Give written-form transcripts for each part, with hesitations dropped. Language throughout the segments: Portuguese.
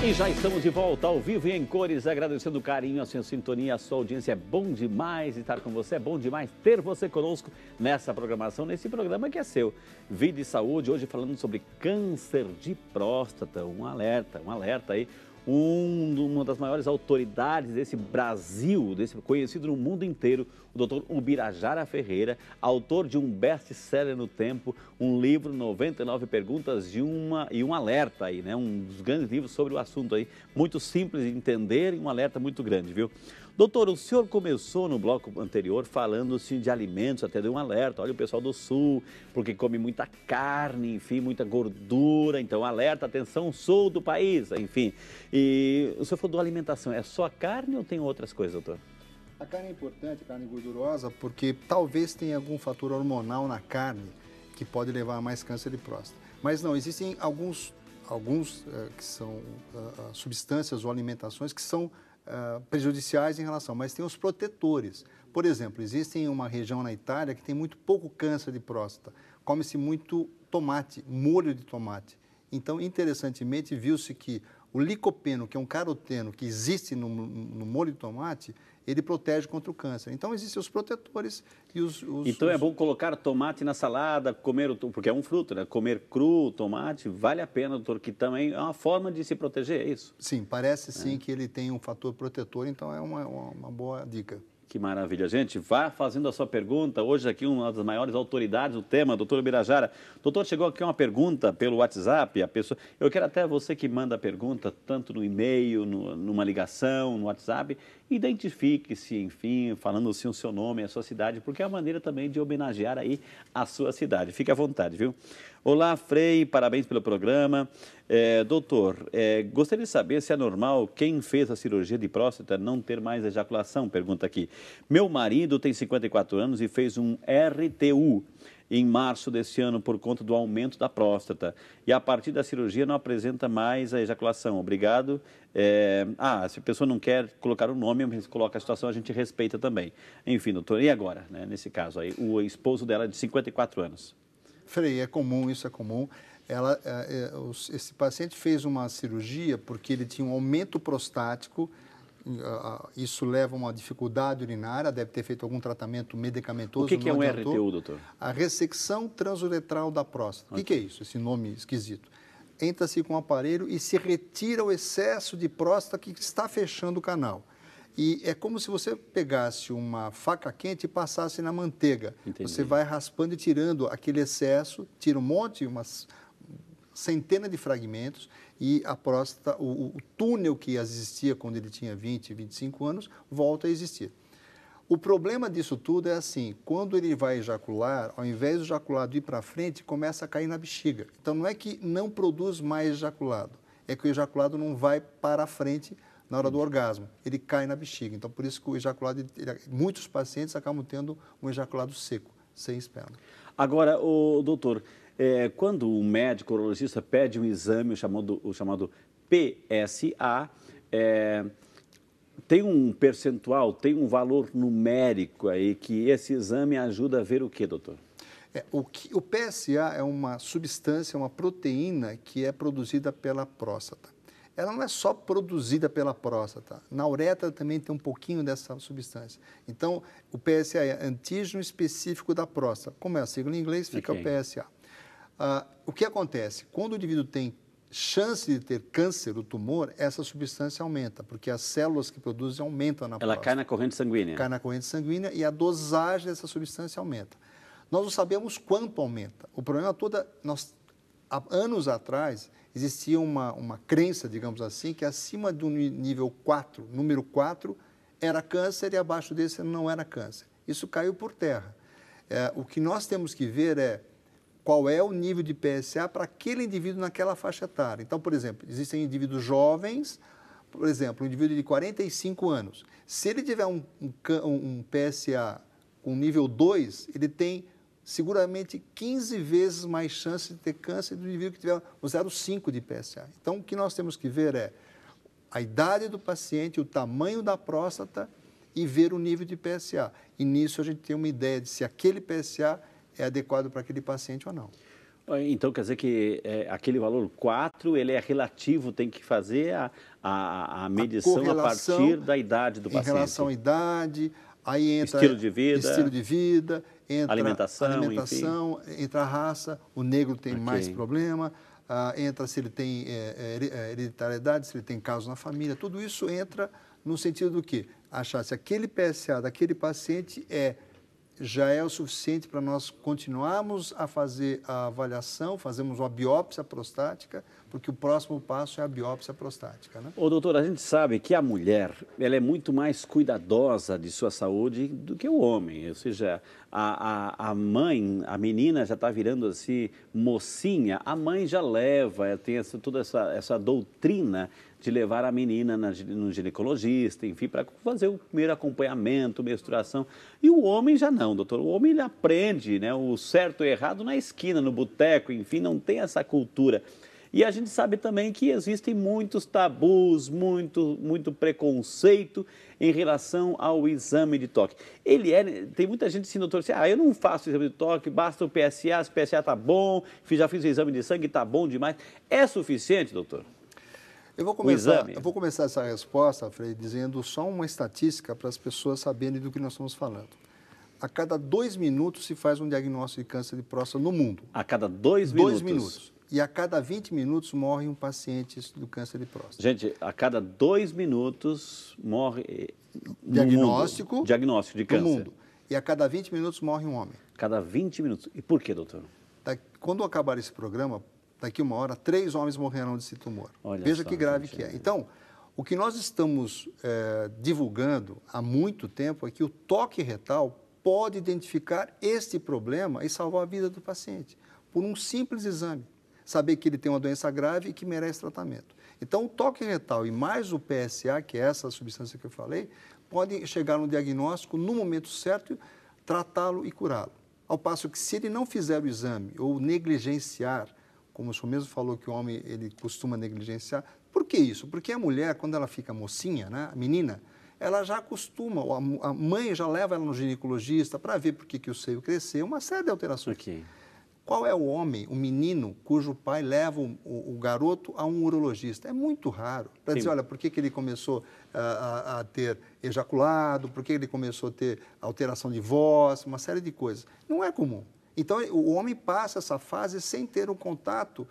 E já estamos de volta ao vivo e em cores, agradecendo o carinho, a sua sintonia, a sua audiência. É bom demais estar com você, é bom demais ter você conosco nessa programação, nesse programa que é seu. Vida e Saúde, hoje falando sobre câncer de próstata, um alerta aí. Uma das maiores autoridades desse Brasil, conhecido no mundo inteiro, o Dr. Ubirajara Ferreira, autor de um best-seller no tempo, um livro, 99 perguntas e um alerta aí, né? Um dos grandes livros sobre o assunto aí, muito simples de entender e um alerta muito grande, viu? Doutor, o senhor começou no bloco anterior falando-se de alimentos, até deu um alerta, olha o pessoal do sul, porque come muita carne, enfim, muita gordura, então alerta, atenção, sul do país, enfim. E o senhor falou da alimentação, é só carne ou tem outras coisas, doutor? A carne é importante, a carne gordurosa, porque talvez tenha algum fator hormonal na carne que pode levar a mais câncer de próstata. Mas não, existem alguns que são substâncias ou alimentações que são prejudiciais em relação, mas tem os protetores. Por exemplo, existe uma região na Itália que tem muito pouco câncer de próstata. Come-se muito tomate, molho de tomate. Então, interessantemente, viu-se que o licopeno, que é um caroteno que existe no molho de tomate, ele protege contra o câncer. Então, existem os protetores e Então, é bom colocar tomate na salada, porque é um fruto, né? Comer cru, tomate, vale a pena, doutor, que também é uma forma de se proteger, é isso? Sim, parece sim que ele tem um fator protetor, então é uma boa dica. Que maravilha, gente. Vá fazendo a sua pergunta. Hoje aqui uma das maiores autoridades do tema, doutor Ubirajara. Doutor, chegou aqui uma pergunta pelo WhatsApp. Eu quero até você que manda a pergunta, tanto no e-mail, numa ligação, no WhatsApp, identifique-se, enfim, falando-se o seu nome, a sua cidade, porque é uma maneira também de homenagear aí a sua cidade. Fique à vontade, viu? Olá, Frei, parabéns pelo programa. Doutor, gostaria de saber se é normal quem fez a cirurgia de próstata não ter mais ejaculação, pergunta aqui. Meu marido tem 54 anos e fez um RTU em março desse ano por conta do aumento da próstata. E a partir da cirurgia não apresenta mais a ejaculação. Obrigado. Se a pessoa não quer colocar o nome, mas coloca a situação, a gente respeita também. Enfim, doutor, e agora, né, nesse caso aí, o esposo dela é de 54 anos. Frei, é comum, isso é comum. Esse paciente fez uma cirurgia porque ele tinha um aumento prostático, isso leva a uma dificuldade urinária, deve ter feito algum tratamento medicamentoso. O que é um RTU, doutor? A ressecção transuretral da próstata. Okay. O que é isso, esse nome esquisito? Entra-se com o aparelho e se retira o excesso de próstata que está fechando o canal. E é como se você pegasse uma faca quente e passasse na manteiga. Entendi. Você vai raspando e tirando aquele excesso, tira umas centenas de fragmentos e a próstata, o túnel que existia quando ele tinha 20, 25 anos, volta a existir. O problema disso tudo é assim, quando ele vai ejacular, ao invés do ejaculado ir para frente, começa a cair na bexiga. Então não é que não produz mais ejaculado, é que o ejaculado não vai para a frente na hora do orgasmo, ele cai na bexiga. Então, por isso que o ejaculado, muitos pacientes acabam tendo um ejaculado seco, sem esperma. Agora, doutor, quando o médico urologista pede um exame, o chamado PSA, tem um percentual, tem um valor numérico aí que esse exame ajuda a ver o quê, doutor? O PSA é uma substância, uma proteína que é produzida pela próstata. Ela não é só produzida pela próstata. Na uretra também tem um pouquinho dessa substância. Então, o PSA é antígeno específico da próstata. Como é a sigla em inglês, fica o PSA. O que acontece? Quando o indivíduo tem chance de ter câncer, o tumor, essa substância aumenta, porque as células que produzem aumentam na próstata. Ela cai na corrente sanguínea. Cai na corrente sanguínea e a dosagem dessa substância aumenta. Nós não sabemos quanto aumenta. O problema todo, há anos atrás, existia uma crença, digamos assim, que acima do nível 4, número 4, era câncer e abaixo desse não era câncer. Isso caiu por terra. O que nós temos que ver é qual é o nível de PSA para aquele indivíduo naquela faixa etária. Então, por exemplo, existem indivíduos jovens, por exemplo, um indivíduo de 45 anos. Se ele tiver um PSA com nível 2, ele tem seguramente 15 vezes mais chance de ter câncer do indivíduo que tiver o 0,5 de PSA. Então, o que nós temos que ver é a idade do paciente, o tamanho da próstata e ver o nível de PSA. E nisso a gente tem uma ideia de se aquele PSA é adequado para aquele paciente ou não. Então, quer dizer que aquele valor 4, ele é relativo, tem que fazer a medição a partir da idade do em paciente. Em relação à idade, aí entra estilo de vida, entra alimentação, enfim. Entra a raça, o negro tem mais problema, entra se ele tem hereditariedade, se ele tem casos na família, tudo isso entra no sentido do quê? Achar se aquele PSA daquele paciente já é o suficiente para nós continuarmos a fazer a avaliação, fazemos uma biópsia prostática, porque o próximo passo é a biópsia prostática, né? Ô, doutor, a gente sabe que a mulher, ela é muito mais cuidadosa de sua saúde do que o homem, ou seja, a mãe, a menina já está virando assim, mocinha, a mãe já leva, tem toda essa doutrina de levar a menina no ginecologista, enfim, para fazer o primeiro acompanhamento, menstruação. E o homem já não, doutor. O homem ele aprende, né, o certo e o errado na esquina, no boteco, enfim, não tem essa cultura. E a gente sabe também que existem muitos tabus, muito preconceito em relação ao exame de toque. Tem muita gente assim, doutor, assim, eu não faço exame de toque, basta o PSA, se o PSA está bom, já fiz o exame de sangue, está bom demais. É suficiente, doutor? Eu vou começar essa resposta, Frei, dizendo só uma estatística para as pessoas saberem do que nós estamos falando. A cada 2 minutos se faz um diagnóstico de câncer de próstata no mundo. A cada 2 minutos? 2 minutos. E a cada 20 minutos morre um paciente do câncer de próstata. Gente, a cada 2 minutos morre diagnóstico de câncer. No mundo. E a cada 20 minutos morre um homem. Cada 20 minutos. E por quê, doutor? Quando acabar esse programa, daqui 1 hora, 3 homens morrerão desse tumor. Veja que grave que é. Então, o que nós estamos divulgando há muito tempo é que o toque retal pode identificar este problema e salvar a vida do paciente, por um simples exame. Saber que ele tem uma doença grave e que merece tratamento. Então, o toque retal e mais o PSA, que é essa substância que eu falei, podem chegar no diagnóstico no momento certo, tratá-lo e curá-lo. Ao passo que, se ele não fizer o exame ou negligenciar, como o senhor mesmo falou que o homem ele costuma negligenciar. Por que isso? Porque a mulher, quando ela fica mocinha, né, a menina, ela já acostuma, a mãe já leva ela no ginecologista para ver por que o seio cresceu, uma série de alterações. Okay. Qual é o homem, o menino, cujo pai leva o garoto a um urologista? É muito raro. Para dizer, olha, por que ele começou a ter ejaculado, por que ele começou a ter alteração de voz, uma série de coisas. Não é comum. Então, o homem passa essa fase sem ter um contato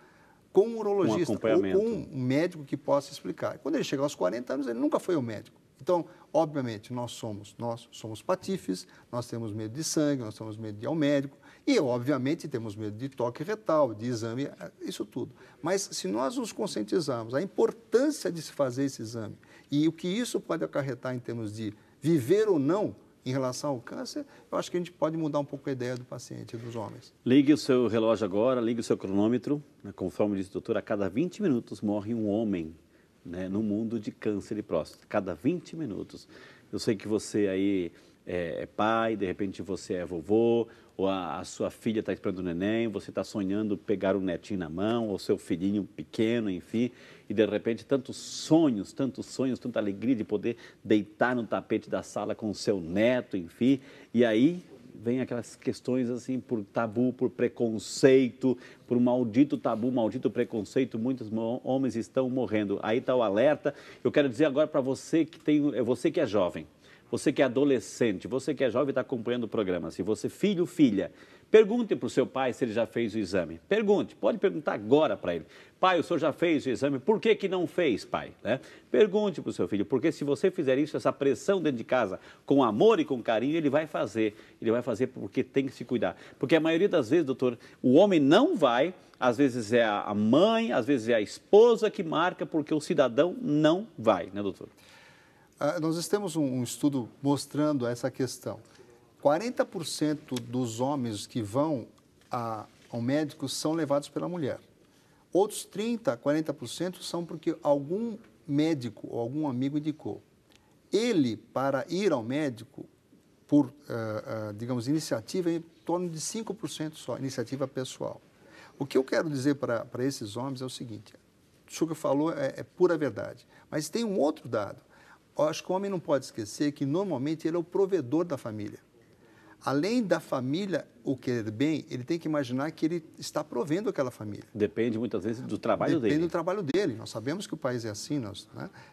com um urologista ou com um médico que possa explicar. Quando ele chega aos 40 anos, ele nunca foi ao médico. Então, obviamente, nós somos patifes, nós temos medo de sangue, nós temos medo de ir ao médico e, obviamente, temos medo de toque retal, de exame, isso tudo. Mas, se nós nos conscientizarmos a importância de se fazer esse exame e o que isso pode acarretar em termos de viver ou não em relação ao câncer, eu acho que a gente pode mudar um pouco a ideia do paciente, dos homens. Ligue o seu relógio agora, ligue o seu cronômetro, né, conforme disse o doutor, a cada 20 minutos morre um homem, né, no mundo de câncer de próstata, cada 20 minutos. Eu sei que você aí é pai, de repente você é vovô, ou a sua filha está esperando o neném, você está sonhando pegar um netinho na mão, ou seu filhinho pequeno, enfim, e de repente tantos sonhos, tanta alegria de poder deitar no tapete da sala com o seu neto, enfim, e aí vem aquelas questões assim por tabu, por preconceito, por maldito tabu, maldito preconceito, muitos homens estão morrendo. Aí está o alerta. Eu quero dizer agora para você você que é jovem, você que é adolescente, você que é jovem e está acompanhando o programa, se você, filho, filha, pergunte para o seu pai se ele já fez o exame. Pergunte, pode perguntar agora para ele. Pai, o senhor já fez o exame, por que não fez, pai? Né? Pergunte para o seu filho, porque se você fizer isso, essa pressão dentro de casa, com amor e com carinho, ele vai fazer porque tem que se cuidar. Porque a maioria das vezes, doutor, o homem não vai, às vezes é a mãe, às vezes é a esposa que marca, porque o cidadão não vai, né, doutor? Nós temos um estudo mostrando essa questão. 40% dos homens que vão ao médico são levados pela mulher. Outros 30%, 40% são porque algum médico ou algum amigo indicou. Ele, para ir ao médico, por, digamos, iniciativa, é em torno de 5% só, iniciativa pessoal. O que eu quero dizer para esses homens é o seguinte, o senhor que falou é pura verdade, mas tem um outro dado. Eu acho que o homem não pode esquecer que, normalmente, ele é o provedor da família. além da família o querer bem, ele tem que imaginar que ele está provendo aquela família. Depende muitas vezes do trabalho dele. Depende do trabalho dele. Nós sabemos que o país é assim. Né?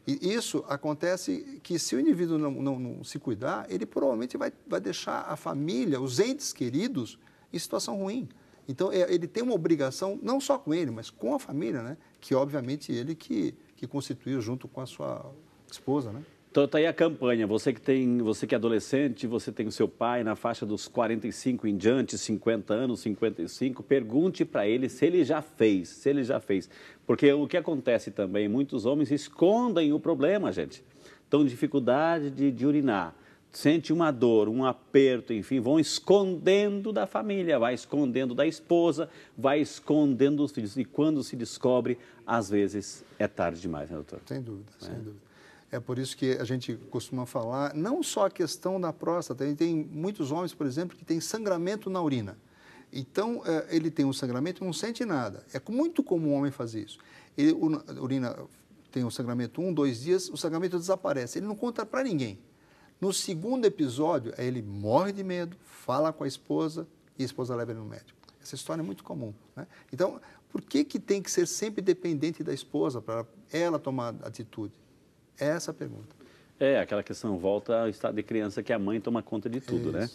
E isso acontece que se o indivíduo não se cuidar, ele provavelmente vai deixar a família, os entes queridos, em situação ruim. Então, ele tem uma obrigação, não só com ele, mas com a família, né? Que obviamente ele que constituiu junto com a sua esposa, né? Então, está aí a campanha. Você que é adolescente, você tem o seu pai na faixa dos 45 em diante, 50 anos, 55, pergunte para ele se ele já fez, Porque o que acontece também, muitos homens escondem o problema, gente. Estão em dificuldade de urinar, sente uma dor, um aperto, enfim, vão escondendo da família, vai escondendo da esposa, vai escondendo dos filhos. E quando se descobre, às vezes é tarde demais, né, doutor? Sem dúvida, sem dúvida. É por isso que a gente costuma falar, não só a questão da próstata, tem muitos homens, por exemplo, que têm sangramento na urina. Então, ele tem um sangramento e não sente nada. É muito comum o homem fazer isso. Ele urina, tem um sangramento 1, 2 dias, o sangramento desaparece. Ele não conta para ninguém. No segundo episódio, ele morre de medo, fala com a esposa e a esposa leva ele no médico. Essa história é muito comum, né? Então, por que tem que ser sempre dependente da esposa para ela tomar atitude? É essa a pergunta. É, aquela questão, volta ao estado de criança que a mãe toma conta de tudo, né?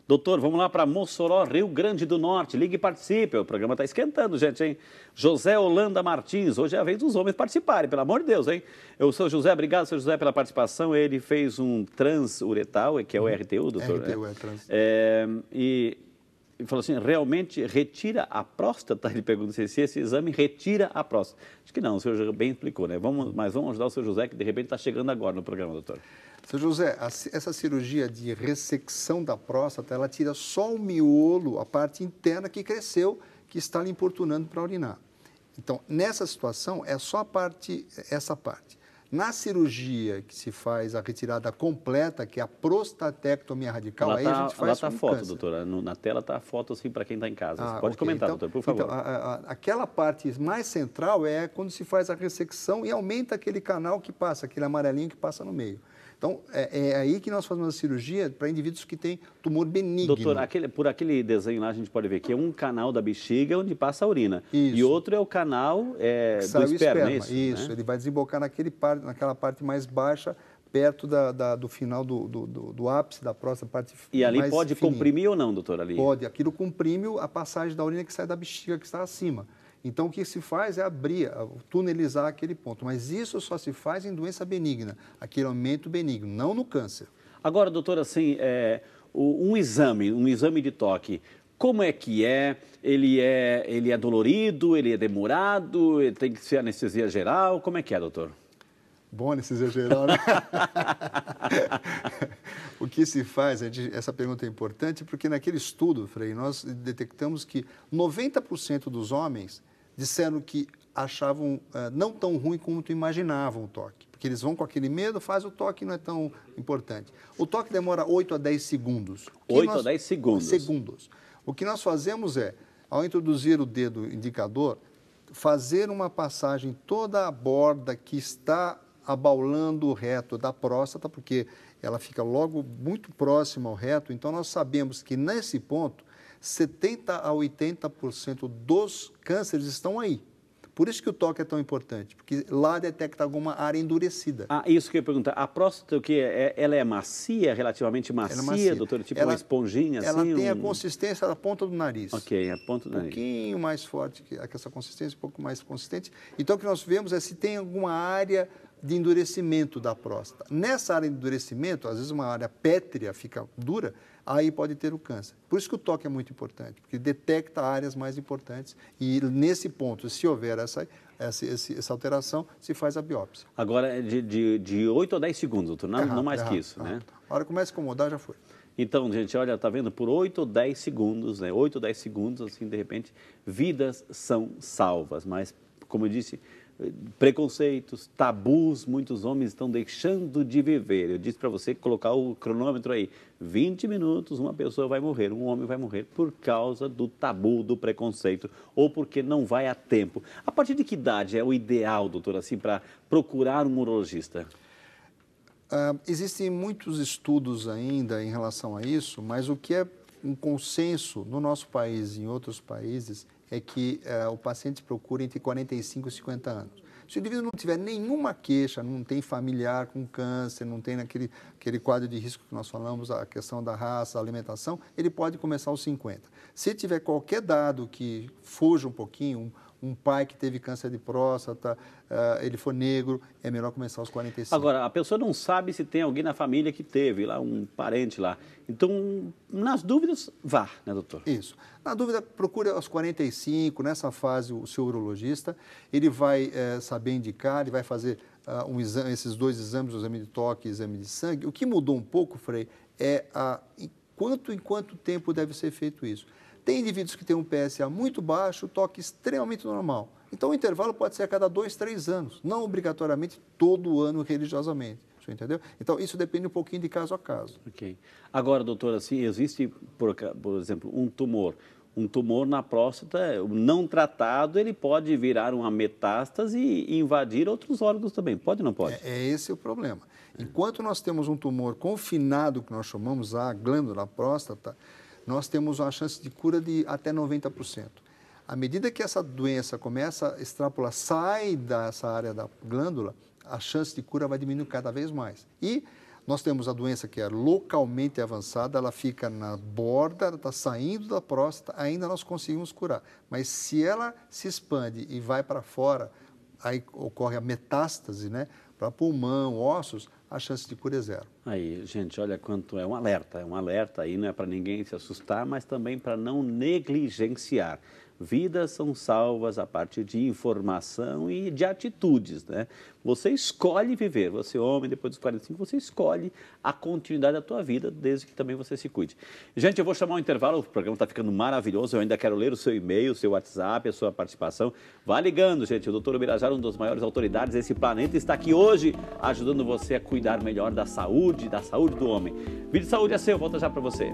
Doutor, vamos lá para Mossoró, Rio Grande do Norte. Ligue e participe. O programa está esquentando, gente, hein? José Holanda Martins. Hoje é a vez dos homens participarem, pelo amor de Deus, hein? Eu sou José, obrigado, seu José, pela participação. Ele fez um transuretal, que é o RTU, doutor. RTU, é trans. E falou assim, realmente retira a próstata? Ele pergunta se esse exame retira a próstata. Acho que não, o senhor bem explicou, né? Mas vamos ajudar o seu José, que de repente está chegando agora no programa, doutor. Seu José, essa cirurgia de ressecção da próstata, ela tira só o miolo, a parte interna que cresceu, que está lhe importunando para urinar. Então, nessa situação, é só essa parte. Na cirurgia que se faz a retirada completa, que é a prostatectomia radical, aí a gente faz lá está a foto, câncer. doutora. Na tela está a foto, assim, para quem está em casa. Você pode comentar, doutor, por favor. Então, aquela parte mais central é quando se faz a ressecção e aumenta aquele canal que passa, aquele amarelinho que passa no meio. Então, é aí que nós fazemos a cirurgia para indivíduos que têm tumor benigno. Doutor, por aquele desenho lá, a gente pode ver que é um canal da bexiga onde passa a urina. Isso. E outro é o canal do esperma. Isso, né? Ele vai desembocar naquela parte mais baixa, perto do final do ápice da próstata, parte E ali mais pode fininha. comprimir ou não, doutor? Ali? Pode. Aquilo comprime a passagem da urina que sai da bexiga, que está acima. Então, o que se faz é abrir, tunelizar aquele ponto. Mas isso só se faz em doença benigna, aquele aumento benigno, não no câncer. Agora, doutor, assim, um exame de toque, como é que é? Ele é dolorido, ele é demorado, ele tem que ser anestesia geral? Como é que é, doutor? Bom, anestesia geral, né? O que se faz, essa pergunta é importante, porque naquele estudo, Frei, nós detectamos que 90% dos homens disseram que achavam não tão ruim como imaginavam o toque. Porque eles vão com aquele medo, faz o toque, não é tão importante. O toque demora 8 a 10 segundos. 8 a 10 segundos? Segundos. O que nós fazemos é, ao introduzir o dedo indicador, fazer uma passagem toda a borda que está abaulando o reto da próstata, porque ela fica logo muito próxima ao reto. Então, nós sabemos que nesse ponto, 70% a 80% dos cânceres estão aí. Por isso que o toque é tão importante, porque lá detecta alguma área endurecida. Isso que eu ia perguntar. A próstata, o que ela é macia, relativamente macia, macia. Doutor? Tipo uma esponjinha assim? Ela tem a consistência da ponta do nariz. Ok, a ponta do nariz. Um pouquinho mais forte que essa consistência, um pouco mais consistente. Então, o que nós vemos é se tem alguma área de endurecimento da próstata. Nessa área de endurecimento, às vezes uma área pétrea fica dura, aí pode ter o câncer. Por isso que o toque é muito importante, porque detecta áreas mais importantes e nesse ponto, se houver essa alteração, se faz a biópsia. Agora, de 8 a 10 segundos, doutor, não mais que isso, né? A hora que começa a incomodar, já foi. Então, gente, olha, tá vendo? Por 8 ou 10 segundos, né? 8 ou 10 segundos, assim, de repente, vidas são salvas. Mas, como eu disse, preconceitos, tabus, muitos homens estão deixando de viver. Eu disse para você colocar o cronômetro aí, 20 minutos, uma pessoa vai morrer, um homem vai morrer por causa do tabu, do preconceito, ou porque não vai a tempo. A partir de que idade é o ideal, doutor, assim, para procurar um urologista? Existem muitos estudos ainda em relação a isso, mas o que é um consenso no nosso país e em outros países é que o paciente procura entre 45 e 50 anos. Se o indivíduo não tiver nenhuma queixa, não tem familiar com câncer, não tem aquele quadro de risco que nós falamos, a questão da raça, a alimentação, ele pode começar aos 50. Se tiver qualquer dado que fuja um pouquinho, um pai que teve câncer de próstata, ele for negro, é melhor começar aos 45. Agora, a pessoa não sabe se tem alguém na família que teve lá, um parente lá. Então, nas dúvidas, vá, né, doutor? Isso. Na dúvida, procure aos 45, nessa fase, o seu urologista. Ele vai saber indicar, ele vai fazer esses dois exames, o exame de toque e o exame de sangue. O que mudou um pouco, Frei, é em quanto tempo deve ser feito isso. Tem indivíduos que têm um PSA muito baixo, toque extremamente normal. Então, o intervalo pode ser a cada 2, 3 anos, não obrigatoriamente todo ano religiosamente. Você entendeu? Então, isso depende um pouquinho de caso a caso. Ok. Agora, doutor, assim, existe, por exemplo, um tumor na próstata, não tratado, ele pode virar uma metástase e invadir outros órgãos também. Pode ou não pode? É esse o problema. Enquanto nós temos um tumor confinado, que nós chamamos a glândula próstata, nós temos uma chance de cura de até 90%. À medida que essa doença começa a extrapolar, sai dessa área da glândula, a chance de cura vai diminuindo cada vez mais. E nós temos a doença que é localmente avançada, ela fica na borda, ela está saindo da próstata, ainda nós conseguimos curar. Mas se ela se expande e vai para fora, aí ocorre a metástase, né? Para pulmão, ossos, a chance de cura é zero. Aí, gente, olha quanto é um alerta aí, não é para ninguém se assustar, mas também para não negligenciar. Vidas são salvas a partir de informação e de atitudes, né? Você escolhe viver, você homem, depois dos 45, você escolhe a continuidade da tua vida, desde que também você se cuide. Gente, eu vou chamar um intervalo, o programa está ficando maravilhoso, eu ainda quero ler o seu e-mail, o seu WhatsApp, a sua participação. Vá ligando, gente, o doutor Birajara, uma das maiores autoridades desse planeta, está aqui hoje ajudando você a cuidar melhor da saúde do homem. Vídeo de saúde é seu, volta já para você.